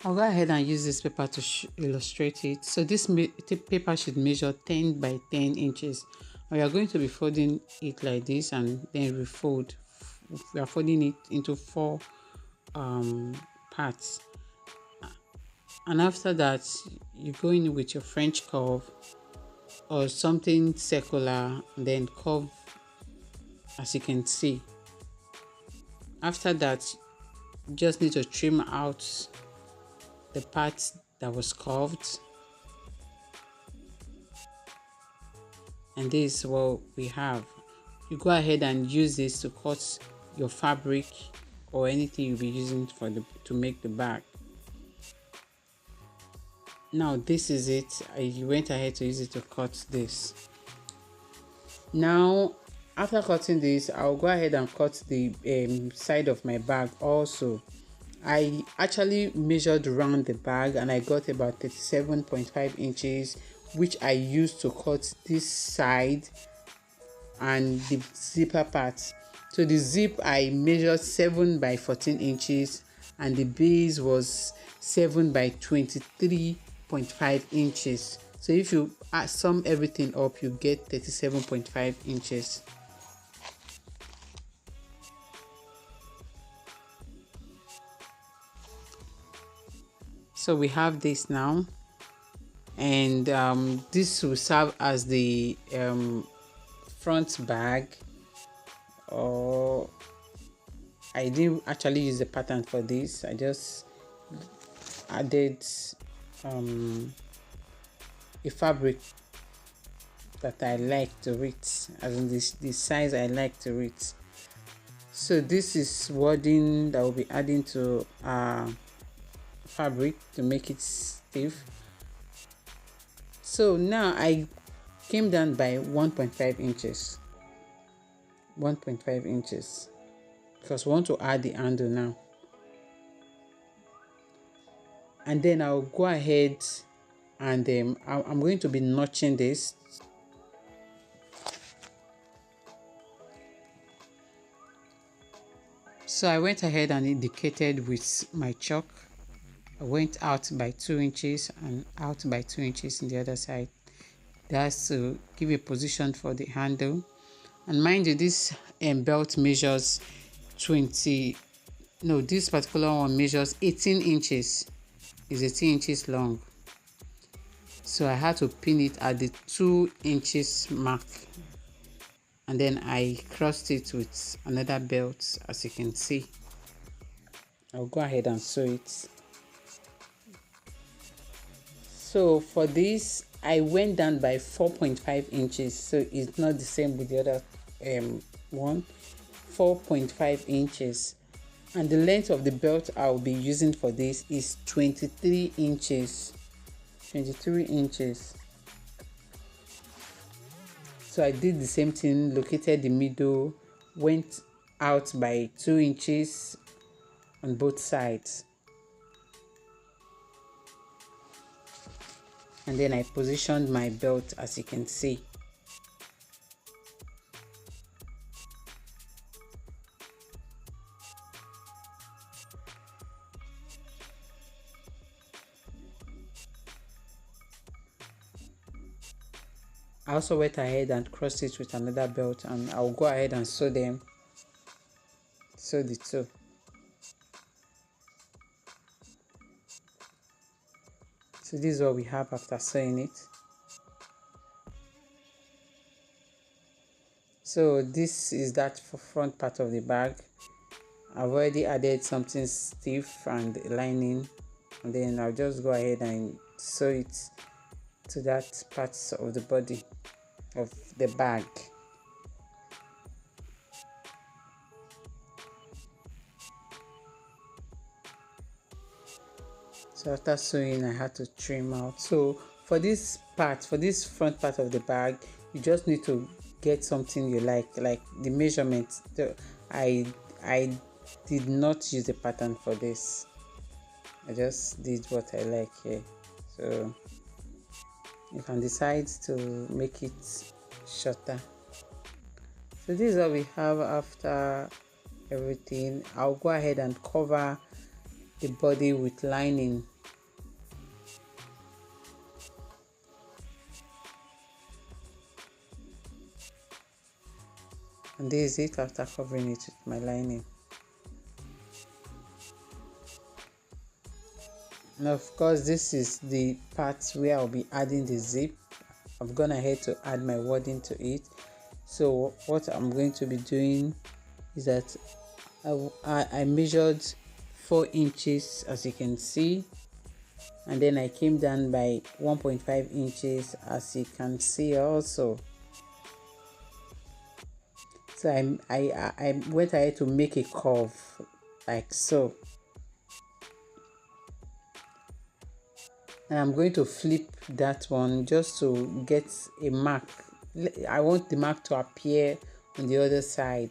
I'll go ahead and use this paper to illustrate it. So this paper should measure 10 by 10 inches. We are going to be folding it like this and then refold. We are folding it into four parts. And after that, you go in with your French curve or something circular and then curve as you can see. After that, you just need to trim out the part that was curved, and this is what we have. You go ahead and use this to cut your fabric or anything you'll be using to make the bag. Now this is it. I went ahead to use it to cut this. Now after cutting this, I'll go ahead and cut the side of my bag also. I actually measured around the bag and I got about 37.5 inches, which I used to cut this side and the zipper part. So the zip I measured 7 by 14 inches and the base was 7 by 23.5 inches. So if you sum everything up, you get 37.5 inches. So we have this now, and this will serve as the front bag, or I didn't actually use the pattern for this. I just added a fabric that I like to read, as in this size I like to read. So this is wording that will be adding to fabric to make it stiff. So now I came down by 1.5 inches 1.5 inches because we want to add the handle now, and then I'll go ahead and I'm going to be notching this. So I went ahead and indicated with my chalk. I went out by 2 inches and out by 2 inches in the other side. That's to give a position for the handle. And mind you, this belt measures this particular one measures 18 inches. Is 18 inches long. So I had to pin it at the 2 inches mark. And then I crossed it with another belt, as you can see. I'll go ahead and sew it. So for this, I went down by 4.5 inches. So it's not the same with the other one. 4.5 inches. And the length of the belt I'll be using for this is 23 inches. 23 inches. So I did the same thing, located the middle, went out by 2 inches on both sides. And then I positioned my belt, as you can see. I also went ahead and crossed it with another belt, and I'll go ahead and sew the two. So this is what we have after sewing it. So this is that front part of the bag. I've already added something stiff and lining, and then I'll just go ahead and sew it to that part of the body of the bag. So after sewing, I had to trim out. So for this front part of the bag, you just need to get something you like the measurement. I did not use a pattern for this. I just did what I like here. So you can decide to make it shorter. So this is what we have after everything. I'll go ahead and cover the body with lining And this is it after covering it with my lining. Now of course this is the part where I'll be adding the zip. I've gone ahead to add my wording to it. So what I'm going to be doing is that I measured 4 inches, as you can see, and then I came down by 1.5 inches, as you can see also. So I went ahead to make a curve like so, and I'm going to flip that one just to get a mark. I want the mark to appear on the other side.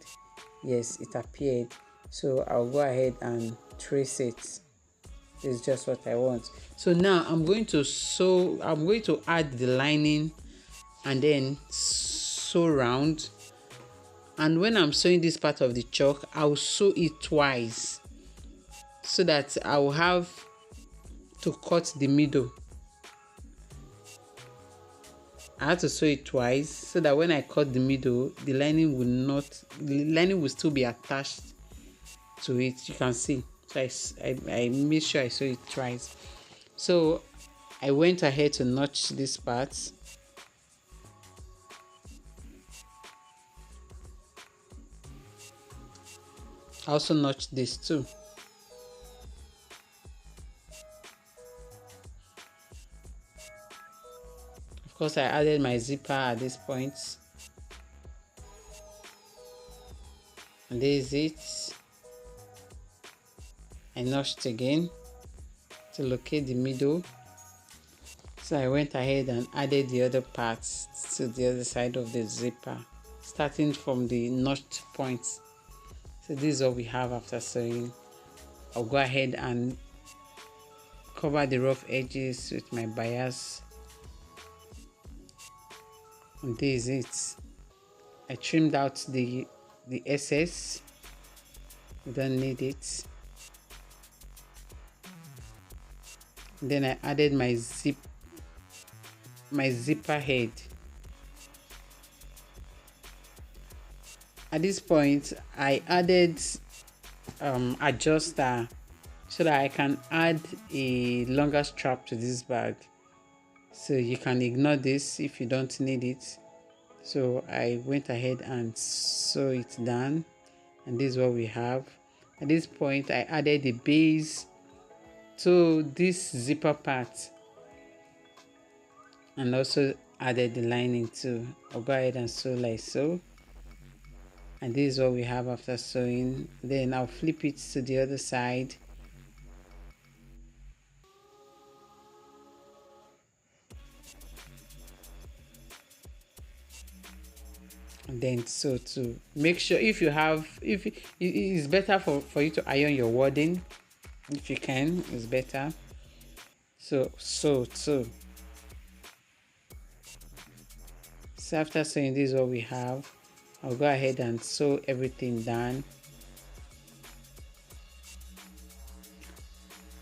Yes, it appeared, so I'll go ahead and trace it. It's just what I want. So now I'm going to add the lining and then sew round. And when I'm sewing this part of the chalk, I'll sew it twice so that I will have to cut the middle. I have to sew it twice so that when I cut the middle, the lining will still be attached to it. You can see. So I made sure I sew it twice. So I went ahead to notch this part. I also notched this too. Of course, I added my zipper at this point. And there is it. I notched again to locate the middle. So I went ahead and added the other parts to the other side of the zipper, starting from the notched points. So this is what we have after sewing. I'll go ahead and cover the rough edges with my bias. And this is it. I trimmed out the excess. We don't need it. Then I added my zipper head. At this point, I added adjuster so that I can add a longer strap to this bag. So you can ignore this if you don't need it. So I went ahead and sew it down, and this is what we have. At this point, I added the base to this zipper part and also added the lining too. I'll go ahead and sew like so. And this is what we have after sewing. Then I'll flip it to the other side. And then sew to make sure if it's better for you to iron your wording. If you can, it's better. So sew too. So after sewing, this is what we have. I'll go ahead and sew everything down.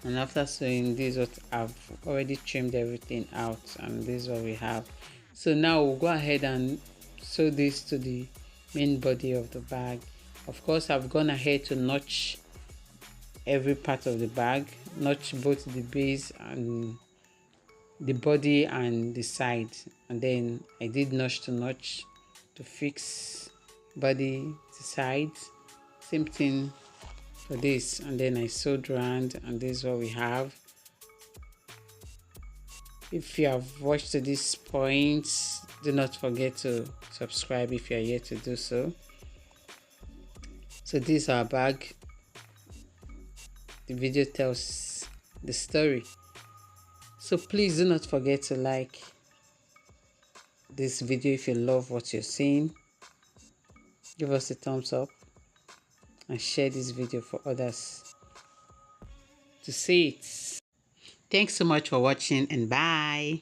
And after sewing, this is what I've already trimmed everything out, and this is what we have. So now we'll go ahead and sew this to the main body of the bag. Of course, I've gone ahead to notch every part of the bag, notch both the base and the body and the side, and then I did notch to fix body to sides. Same thing for this, and then I sewed around, and this is what we have. If you have watched to this point, do not forget to subscribe if you are yet to do so. So this is our bag. The video tells the story. So please do not forget to like this video if you love what you're seeing. Give us a thumbs up and share this video for others to see it. Thanks so much for watching, and bye.